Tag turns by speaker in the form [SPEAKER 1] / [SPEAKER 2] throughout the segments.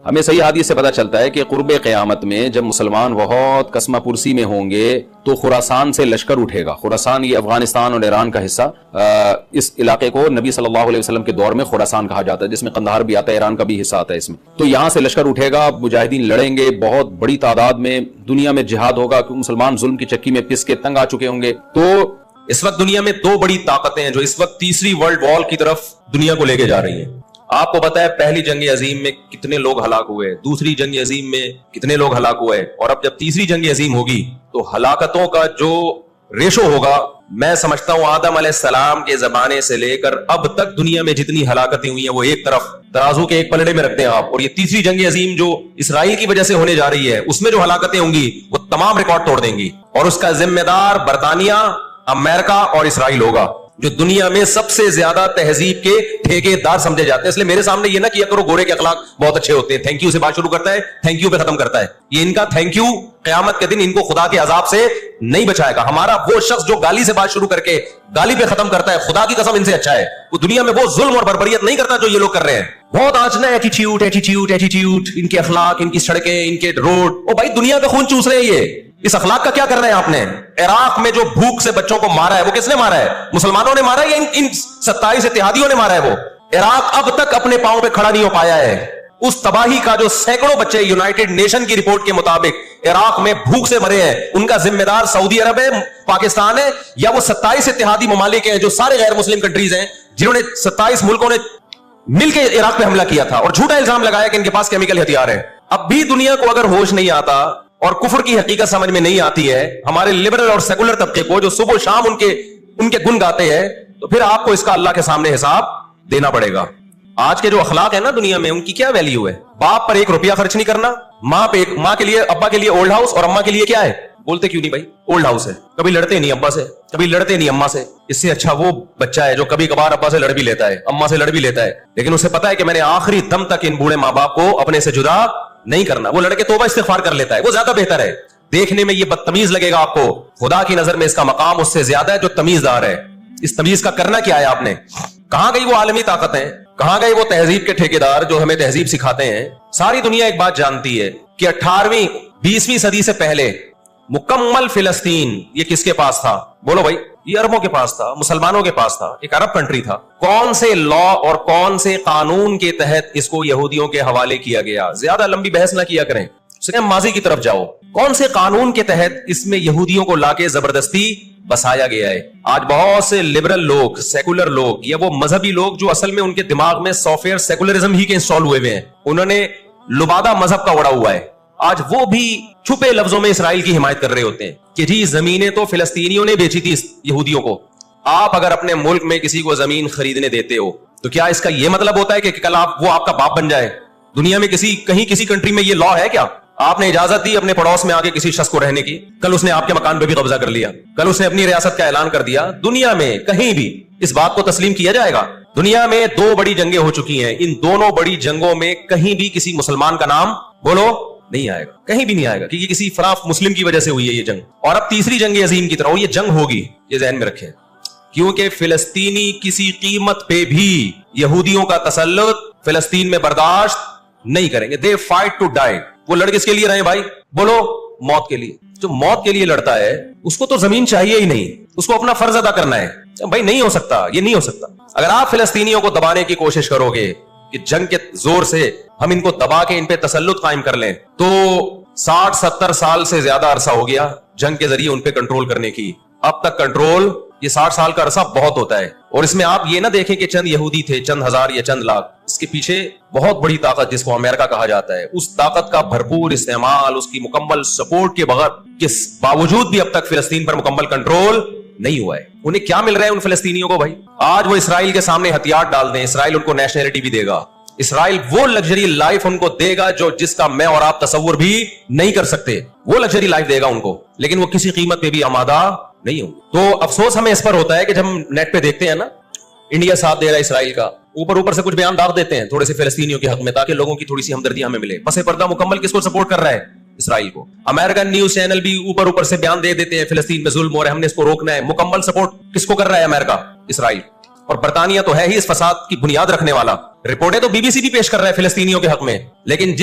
[SPEAKER 1] ہمیں صحیح حدیث سے پتہ چلتا ہے کہ قرب قیامت میں جب مسلمان بہت کسمہ پرسی میں ہوں گے تو خراسان سے لشکر اٹھے گا. خراسان یہ افغانستان اور ایران کا حصہ. اس علاقے کو نبی صلی اللہ علیہ وسلم کے دور میں خراسان کہا جاتا ہے، جس میں قندھار بھی آتا ہے، ایران کا بھی حصہ آتا ہے اس میں. تو یہاں سے لشکر اٹھے گا، مجاہدین لڑیں گے بہت بڑی تعداد میں، دنیا میں جہاد ہوگا کیونکہ مسلمان ظلم کی چکی میں پس کے تنگ آ چکے ہوں گے. تو
[SPEAKER 2] اس وقت دنیا میں دو بڑی طاقتیں ہیں جو اس وقت تیسری ورلڈ وار کی طرف دنیا کو لے کے جا رہی ہیں. آپ کو پتا ہے پہلی جنگ عظیم میں کتنے لوگ ہلاک ہوئے، دوسری جنگ عظیم میں کتنے لوگ ہلاک ہوئے، اور اب جب تیسری جنگ عظیم ہوگی تو ہلاکتوں کا جو ریشو ہوگا، میں سمجھتا ہوں آدم علیہ السلام کے زمانے سے لے کر اب تک دنیا میں جتنی ہلاکتیں ہوئی ہیں وہ ایک طرف ترازو کے ایک پلڑے میں رکھتے ہیں آپ. اور یہ تیسری جنگ عظیم جو اسرائیل کی وجہ سے ہونے جا رہی ہے، اس میں جو ہلاکتیں ہوں گی وہ تمام ریکارڈ توڑ دیں گی، اور اس کا ذمہ دار برطانیہ، امریکہ اور اسرائیل ہوگا، جو دنیا میں سب سے زیادہ تہذیب کے ٹھیکے دار سمجھے جاتے ہیں. اس لیے میرے سامنے یہ نہ کیا کرو گورے کے اخلاق بہت اچھے ہوتے ہیں، تھینک یو سے بات شروع کرتا ہے، تھینک یو پہ ختم کرتا ہے. یہ ان کا تھینک یو قیامت کے دن ان کو خدا کے عذاب سے نہیں بچائے گا. ہمارا وہ شخص جو گالی سے بات شروع کر کے گالی پہ ختم کرتا ہے، خدا کی قسم ان سے اچھا ہے. وہ دنیا میں وہ ظلم اور بربریت نہیں کرتا جو یہ لوگ کر رہے ہیں. بہت آج نا ایٹیٹیوڈ ایٹیٹیوڈ ایٹیٹیوڈ، ان کے اخلاق، ان کی سڑکیں، ان کے روڈ. او بھائی دنیا کا خون چوس رہے ہیں یہ. اس اخلاق کا کیا کرنا ہے آپ نے؟ عراق میں جو بھوک سے بچوں کو مارا ہے وہ کس نے مارا ہے؟ مسلمانوں نے مارا ہے یا ان 27 اتحادیوں نے مارا ہے؟ وہ عراق اب تک اپنے پاؤں پہ کھڑا نہیں ہو پایا ہے. اس تباہی کا جو سینکڑوں بچے یونائٹڈ نیشن کی رپورٹ کے مطابق عراق میں بھوک سے مرے ہیں، ان کا ذمہ دار سعودی عرب ہے، پاکستان ہے، یا وہ 27 اتحادی ممالک ہیں جو سارے غیر مسلم کنٹریز ہیں جنہوں نے 27 ملکوں نے مل کے عراق پہ حملہ کیا تھا اور جھوٹا الزام لگایا کہ ان کے پاس کیمیکل ہتھیار ہے. اب بھی دنیا کو اگر ہوش نہیں آتا اور کفر کی حقیقت سمجھ میں نہیں آتی ہے، ہمارے لبرل اور سیکولر طبقے کو جو صبح و شام ان کے گن گاتے ہیں، تو پھر آپ کو اس کا اللہ کے سامنے حساب دینا پڑے گا. آج کے جو اخلاق ہے نا دنیا میں، ان کی کیا ویلیو ہے؟ باپ پر 1 روپیہ خرچ نہیں کرنا، ماں کے لیے، ابا کے لیے اولڈ ہاؤس، اور اماں کے لیے کیا ہے؟ بولتے کیوں نہیں بھائی اولڈ ہاؤس ہے. کبھی لڑتے نہیں ابا سے، کبھی لڑتے نہیں اماں سے. اس سے اچھا وہ بچہ ہے جو کبھی کبھار ابا سے لڑ بھی لیتا ہے، اماں سے لڑ بھی لیتا ہے، لیکن اسے پتا ہے کہ میں نے آخری دم تک ان بوڑھے ماں باپ کو اپنے سے جدا نہیں کرنا. وہ لڑکے توبہ استغفار کر لیتا ہے، وہ زیادہ بہتر ہے. دیکھنے میں یہ بدتمیز لگے گا آپ کو، خدا کی نظر میں اس کا مقام اس سے زیادہ ہے جو تمیزدار ہے. اس تمیز کا کرنا کیا ہے آپ نے؟ کہاں گئی وہ عالمی طاقتیں؟ کہاں گئے وہ تہذیب کے ٹھیکیدار جو ہمیں تہذیب سکھاتے ہیں؟ ساری دنیا ایک بات جانتی ہے کہ 18ویں 20ویں صدی سے پہلے مکمل فلسطین یہ کس کے پاس تھا؟ بولو بھائی. یہ عربوں کے پاس تھا، مسلمانوں کے پاس تھا، ایک عرب کنٹری تھا. کون سے لا اور کون سے قانون کے تحت اس کو یہودیوں کے حوالے کیا گیا؟ زیادہ لمبی بحث نہ کیا کریں، ماضی کی طرف جاؤ. کون سے قانون کے تحت اس میں یہودیوں کو لا کے زبردستی بسایا گیا ہے؟ آج بہت سے لبرل لوگ، سیکولر لوگ، یا وہ مذہبی لوگ جو اصل میں ان کے دماغ میں سافٹ ویئر سیکولرزم ہی کے انسٹال ہوئے ہوئے ہیں، انہوں نے لبادہ مذہب کا اڑا ہوا ہے. آج وہ بھی چھپے لفظوں میں اسرائیل کی حمایت کر رہے ہوتے ہیں کہ جی زمینیں تو فلسطینیوں نے بیچی تھی یہودیوں کو. آپ اگر اپنے ملک میں کسی کو زمین خریدنے دیتے ہو تو کیا اس کا یہ مطلب ہوتا ہے کہ کل وہ آپ کا باپ بن جائے؟ دنیا میں کسی کنٹری میں یہ لا ہے کیا؟ آپ نے اجازت دی اپنے پڑوس میں آگے کسی شخص کو رہنے کی، کل اس نے آپ کے مکان پہ بھی قبضہ کر لیا، کل اس نے اپنی ریاست کا اعلان کر دیا. دنیا میں کہیں بھی اس بات کو تسلیم کیا جائے گا؟ دنیا میں 2 بڑی جنگیں ہو چکی ہیں، ان دونوں بڑی جنگوں میں کہیں بھی کسی مسلمان کا نام بولو نہیں آئے گا، کہیں بھی نہیں آئے گا، کیونکہ کسی فراف مسلم کی وجہ سے ہوئی ہے یہ جنگ. اور اب تیسری جنگ عظیم کی طرح یہ جنگ ہوگی، یہ ذہن میں رکھیں، کیونکہ فلسطینی کسی قیمت پہ بھی یہودیوں کا تسلط فلسطین میں برداشت نہیں کریں گے. They fight to die. وہ لڑ کس کے لیے رہے بھائی؟ بولو موت کے لیے. جو موت کے لیے لڑتا ہے اس کو تو زمین چاہیے ہی نہیں، اس کو اپنا فرض ادا کرنا ہے. بھائی نہیں ہو سکتا، یہ نہیں ہو سکتا. اگر آپ فلسطینیوں کو دبانے کی کوشش کرو گے کہ جنگ کے زور سے ہم ان کو دبا کے ان پہ تسلط قائم کر لیں، تو 60-70 سال سے زیادہ عرصہ ہو گیا جنگ کے ذریعے ان پہ کنٹرول کرنے کی. اب تک کنٹرول، یہ 60 سال کا عرصہ بہت ہوتا ہے. اور اس میں آپ یہ نہ دیکھیں کہ چند یہودی تھے، چند ہزار یا چند لاکھ. اس کے پیچھے بہت بڑی طاقت جس کو امریکہ کہا جاتا ہے، اس طاقت کا بھرپور استعمال، اس کی مکمل سپورٹ کے بغیر کے باوجود بھی اب تک فلسطین پر مکمل کنٹرول نہیں ہوا ہے. انہیں کیا مل رہا ہے ان فلسطینیوں کو بھائی؟ آج وہ اسرائیل کے سامنے ہتھیار ڈال دیں، اسرائیل ان کو نیشنلٹی بھی دے گا، اسرائیل وہ لگژری لائف ان کو دے گا جس کا میں اور آپ تصور بھی نہیں کر سکتے. وہ لگژری لائف دے گا ان کو، لیکن وہ کسی قیمت پہ بھی آمادہ نہیں ہوں. تو افسوس ہمیں اس پر ہوتا ہے کہ جب ہم نیٹ پہ دیکھتے ہیں نا انڈیا ساتھ دے رہا ہے اسرائیل کا، اوپر سے کچھ بیان داغ دیتے ہیں تھوڑے سے فلسطینیوں کے حق میں تاکہ لوگوں کی تھوڑی سی ہمدردی ہمیں ملے. پس پردہ مکمل کس کو سپورٹ کر رہا ہے؟ اسرائیل کو. امریکن نیوز چینل بھی اوپر سے بیان دے دیتے ہیں فلسطین میں ظلم ہو رہا ہے، ہم نے اس کو روکنا ہے. مکمل سپورٹ کس کو کر رہا ہے امریکہ؟ اسرائیل. اور برطانیہ تو ہے ہی اس فساد کی بنیاد رکھنے والا. رپورٹیں تو BBC بھی پیش کر رہا ہے فلسطینیوں کے حق میں, لیکن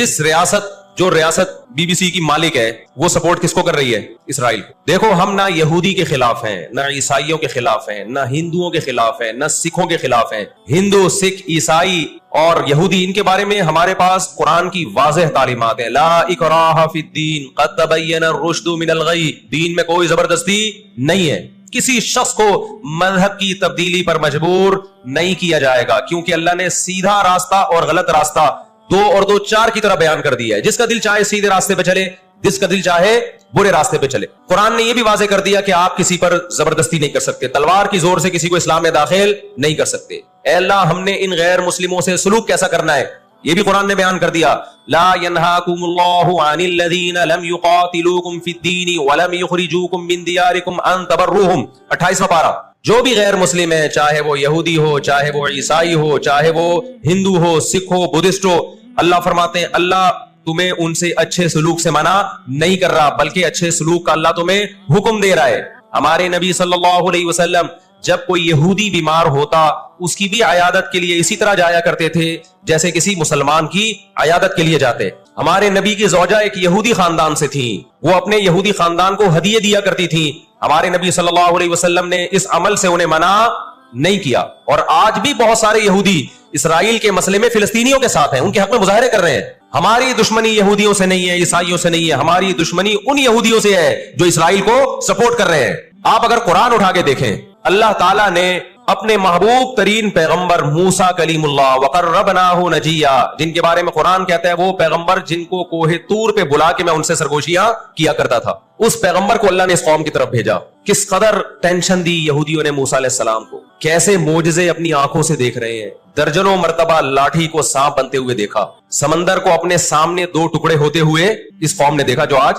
[SPEAKER 2] جو ریاست BBC کی مالک ہے وہ سپورٹ کس کو کر رہی ہے؟ اسرائیل کو. دیکھو ہم نہ یہودی کے خلاف ہیں, نہ عیسائیوں کے خلاف ہیں, نہ ہندوؤں کے خلاف ہیں, نہ سکھوں کے خلاف ہیں. ہندو, سکھ, عیسائی اور یہودی, ان کے بارے میں ہمارے پاس قرآن کی واضح تعلیمات ہیں. لا اکراہ فی الدین قد تبین الرشد من الغی. دین میں کوئی زبردستی نہیں ہے, کسی شخص کو مذہب کی تبدیلی پر مجبور نہیں کیا جائے گا, کیونکہ اللہ نے سیدھا راستہ اور غلط راستہ 2 اور 2 4 کی طرح بیان کر دیا ہے. جس کا دل چاہے سیدھے راستے پہ چلے, جس کا دل چاہے برے راستے پہ چلے. قرآن نے یہ بھی واضح کر دیا کہ آپ کسی پر زبردستی نہیں کر سکتے, تلوار کی زور سے کسی کو اسلام میں داخل نہیں کر سکتے. اے اللہ ہم نے ان غیر مسلموں سے سلوک کیسا کرنا ہے یہ بھی قرآن نے بیان کر دیا. لا ينهاكم الله عن الذين لم يقاتلوكم في الدين ولم يخرجوكم من دياركم ان تبروهم. 28واں پارہ. جو بھی غیر مسلم ہے, چاہے وہ یہودی ہو, چاہے وہ عیسائی ہو, چاہے وہ ہندو ہو, سکھ ہو, بدھسٹ ہو, اللہ فرماتے ہیں اللہ تمہیں ان سے اچھے سلوک سے منع نہیں کر رہا, بلکہ اچھے سلوک کا اللہ تمہیں حکم دے رہا ہے. ہمارے نبی صلی اللہ علیہ وسلم جب کوئی یہودی بیمار ہوتا اس کی بھی عیادت کے لیے اسی طرح جایا کرتے تھے جیسے کسی مسلمان کی عیادت کے لیے جاتے. ہمارے نبی کی زوجہ ایک یہودی خاندان سے تھی, وہ اپنے یہودی خاندان کو ہدیے دیا کرتی تھی. ہمارے نبی صلی اللہ علیہ وسلم نے اس عمل سے انہیں منع نہیں کیا. اور آج بھی بہت سارے یہودی اسرائیل کے مسئلے میں فلسطینیوں کے ساتھ ہیں, ان کے حق میں مظاہرے کر رہے ہیں. ہماری دشمنی یہودیوں سے نہیں ہے, عیسائیوں سے نہیں ہے, ہماری دشمنی ان یہودیوں سے ہے جو اسرائیل کو سپورٹ کر رہے ہیں. آپ اگر قرآن اٹھا کے دیکھیں, اللہ تعالیٰ نے اپنے محبوب ترین پیغمبر موسیٰ کلیم اللہ وقربناہ نجیہ, جن کے بارے میں قرآن کہتا ہے وہ پیغمبر جن کو کوہ طور پہ بلا کے میں ان سے سرگوشیاں کیا کرتا تھا, اس پیغمبر کو اللہ نے اس قوم کی طرف بھیجا. کس قدر ٹینشن دی یہودیوں نے موسیٰ علیہ السلام کو, کیسے معجزے اپنی آنکھوں سے دیکھ رہے ہیں. درجنوں مرتبہ لاٹھی کو سانپ بنتے ہوئے دیکھا, سمندر کو اپنے سامنے 2 ٹکڑے ہوتے ہوئے اس قوم نے دیکھا جو آج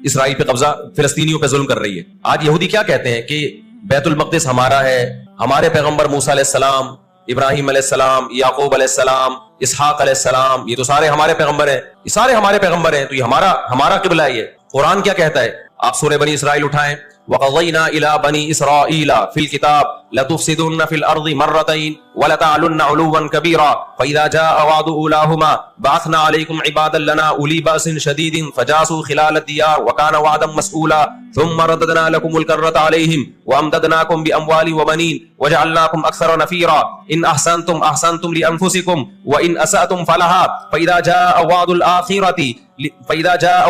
[SPEAKER 2] اسرائیل پہ قبضہ, فلسطینیوں پہ ظلم کر رہی ہے. آج یہودی کیا کہتے ہیں کہ بیت المقدس ہمارا ہے, ہمارے پیغمبر موسیٰ علیہ السلام, ابراہیم علیہ السلام, یعقوب علیہ السلام, اسحاق علیہ السلام, یہ تو سارے ہمارے پیغمبر ہیں, یہ سارے ہمارے پیغمبر ہیں, تو یہ ہمارا قبلہ ہے. یہ قرآن کیا کہتا ہے؟ آپ سورہ بنی اسرائیل اٹھائیں. وَقَضَيْنَا إِلَىٰ بَنِي إِسْرَائِيلَ فِي الْكِتَابِ لَتُفْسِدُنَّ فِي الْأَرْضِ مَرَّتَيْنِ وَلَتَعْلُنَّ عُلُوًّا كَبِيرًا فَإِذَا جَاءَ وَعْدُ أُولَاهُمَا بَعَثْنَا عَلَيْكُمْ عِبَادًا لَنَا أُولِي بَأْسٍ شَدِيدٍ فَجَاسُوا خِلَالَ الدِّيَارِ وَكَانَ وَعْدًا مَسْئُولًا ثُمَّ رَدَدْنَا لَكُمُ الْكَرَّةَ عَلَيْهِمْ وَأَمْدَدْنَاكُمْ بِأَمْوَالٍ وَبَنِينَ وَجَعَلْنَاكُمْ أَكْثَرَ نَفِيرًا إِنْ أَحْسَنْتُمْ أَحْسَنْتُمْ لِأَنفُسِكُمْ وَإِنْ أَسَأْتُمْ فَلَهَا فَإِذَا جَاءَ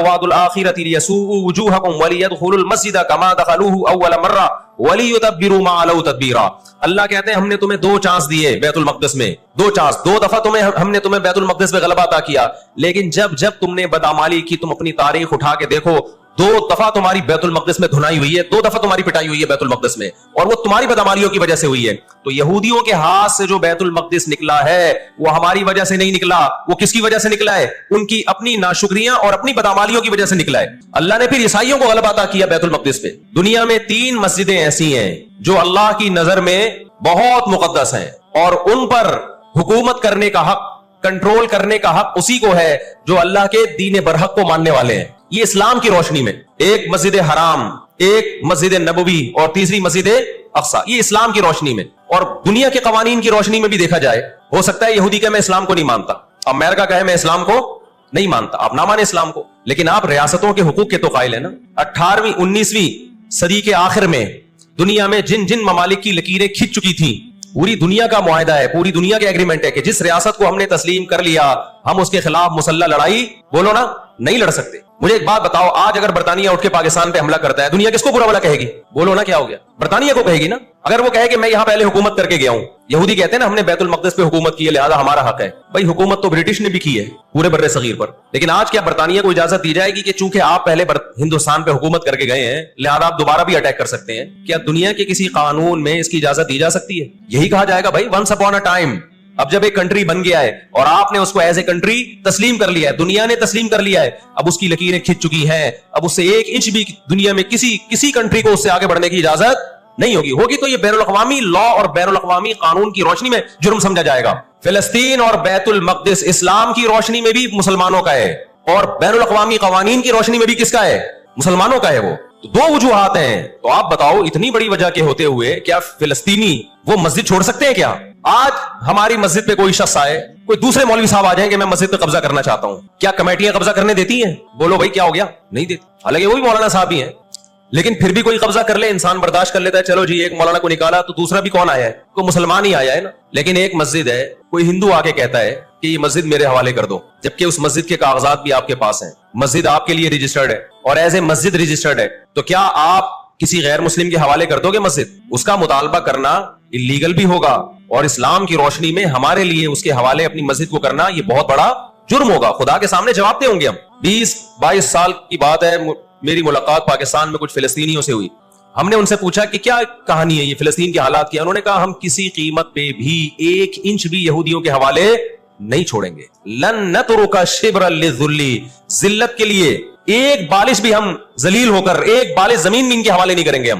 [SPEAKER 2] وَعْدُ الْآخِرَةِ لِيَسُوءُوا وُجُوهَكُمْ وَلِيَدْخُلُوا الْمَسْجِدَ كَمَا دَخَلُوهُ أَوَّلَ مَرَّةٍ وَلِيُتَبِّرُوا مَا عَلَوْا تَتْبِيرًا. اللہ کہتے ہیں ہم نے تمہیں 2 چانس دیے بیت المقدس میں, 2 چانس, 2 دفعہ ہم نے تمہیں بیت المقدس پہ غلبہ عطا کیا, لیکن جب تم نے بدعمالی کی, تم اپنی تاریخ اٹھا کے دیکھو, 2 دفعہ تمہاری بیت المقدس میں دھنائی ہوئی ہے, 2 دفعہ تمہاری پٹائی ہوئی ہے بیت المقدس میں, اور وہ تمہاری بدعمالیوں کی وجہ سے ہوئی ہے. تو یہودیوں کے ہاتھ سے جو بیت المقدس نکلا ہے وہ ہماری وجہ سے نہیں نکلا, وہ کس کی وجہ سے نکلا ہے؟ ان کی اپنی ناشکریاں اور اپنی بدعمالیوں کی وجہ سے نکلا ہے. اللہ نے پھر عیسائیوں کو غلبہ عطا کیا بیت المقدس پہ. دنیا میں 3 مسجدیں ایسی ہیں جو اللہ کی نظر میں بہت مقدس ہیں, اور ان پر حکومت کرنے کا حق, کنٹرول کرنے کا حق اسی کو ہے جو اللہ کے دین برحق کو ماننے والے ہیں. یہ اسلام کی روشنی میں, ایک مسجد حرام, ایک مسجد نبوی اور تیسری مسجد اقصی, یہ اسلام کی روشنی میں. اور دنیا کے قوانین کی روشنی میں بھی دیکھا جائے, ہو سکتا ہے یہودی کہ میں اسلام کو نہیں مانتا, امریکہ کہے میں اسلام کو نہیں مانتا, آپ نہ مانے اسلام کو, لیکن آپ ریاستوں کے حقوق کے تو قائل ہیں نا. 18ویں 19ویں صدی کے آخر میں دنیا میں جن ممالک کی لکیریں کھنچ چکی تھیں, پوری دنیا کا معاہدہ ہے, پوری دنیا کے ایگریمنٹ ہے کہ جس ریاست کو ہم نے تسلیم کر لیا ہم اس کے خلاف مسلح لڑائی, بولو نا, نہیں لڑ سکتے. مجھے ایک بات بتاؤ, آج اگر برطانیہ اٹھ کے پاکستان پہ حملہ کرتا ہے, دنیا کس کو برا بھلا کہے گی؟ بولو نا, کیا ہو گیا؟ برطانیہ کو کہے گی نا. اگر وہ کہے کہ میں یہاں پہلے حکومت کر کے گیا ہوں, یہودی کہتے ہیں نا ہم نے بیت المقدس پہ حکومت کی ہے لہذا ہمارا حق ہے. بھائی حکومت تو برٹش نے بھی کی ہے پورے بر صغیر پر, لیکن آج کیا برطانیہ کو اجازت دی جائے گی کہ چونکہ آپ پہلے ہندوستان پہ حکومت کر کے گئے ہیں لہذا آپ دوبارہ بھی اٹیک کر سکتے ہیں؟ کیا دنیا کے کسی قانون میں اس کی اجازت دی جا سکتی ہے؟ یہی کہا جائے گا بھائی ونس اپون اے ٹائم. اب جب ایک کنٹری بن گیا ہے اور آپ نے اس کو ایز اے کنٹری تسلیم کر لیا ہے, دنیا نے تسلیم کر لیا ہے, اب اس کی لکیریں کھنچ چکی ہیں, اب اس سے 1 انچ بھی دنیا میں کسی کنٹری کو اس سے آگے بڑھنے کی اجازت نہیں ہوگی تو یہ بین الاقوامی لا اور بین الاقوامی قانون کی روشنی میں جرم سمجھا جائے گا. فلسطین اور بیت المقدس اسلام کی روشنی میں بھی مسلمانوں کا ہے, اور بین الاقوامی قوانین کی روشنی میں بھی کس کا ہے؟ مسلمانوں کا ہے وہ. تو دو وجوہات ہیں. تو آپ بتاؤ اتنی بڑی وجہ کے ہوتے ہوئے کیا فلسطینی وہ مسجد چھوڑ سکتے ہیں کیا؟ آج ہماری مسجد پہ کوئی شخص آئے, کوئی دوسرے مولوی صاحب آ جائیں کہ میں مسجد پہ قبضہ کرنا چاہتا ہوں, کیا کمیٹیاں قبضہ کرنے دیتی ہیں؟ بولو بھائی کیا ہو گیا, نہیں دیتی. حالانکہ وہی مولانا صاحب ہی ہیں, لیکن پھر بھی کوئی قبضہ کر لے انسان برداشت کر لیتا ہے. چلو جی ایک مولانا کو نکالا تو دوسرا بھی کون آیا ہے؟ کوئی مسلمان ہی آیا ہے نا. لیکن ایک مسجد ہے, کوئی ہندو آ کے کہتا ہے کہ یہ مسجد میرے حوالے کر دو, جبکہ اس مسجد کے کاغذات بھی آپ کے پاس ہیں, مسجد آپ کے لیے رجسٹرڈ ہے اور ایز اے مسجد رجسٹرڈ ہے, تو کیا آپ کسی غیر مسلم کے حوالے کر دو گے مسجد؟ اس کا مطالبہ کرنا اللیگل بھی ہوگا, اور اسلام کی روشنی میں ہمارے لیے اس کے حوالے اپنی مسجد کو کرنا یہ بہت بڑا جرم ہوگا. خدا کے سامنے جواب دیں ہوں گے ہم. 20-22 سال کی بات ہے, میری ملاقات پاکستان میں کچھ فلسطینیوں سے ہوئی. ہم نے ان سے پوچھا کہ کیا کہانی ہے یہ فلسطین کے حالات کی. انہوں نے کہا ہم کسی قیمت پہ بھی 1 انچ بھی یہودیوں کے حوالے نہیں چھوڑیں گے. لن نترک شبرا للذل, ذلت کے لیے ایک بالش بھی ہم ذلیل ہو کر ایک بالش زمین بھی ان کے حوالے نہیں کریں گے ہم.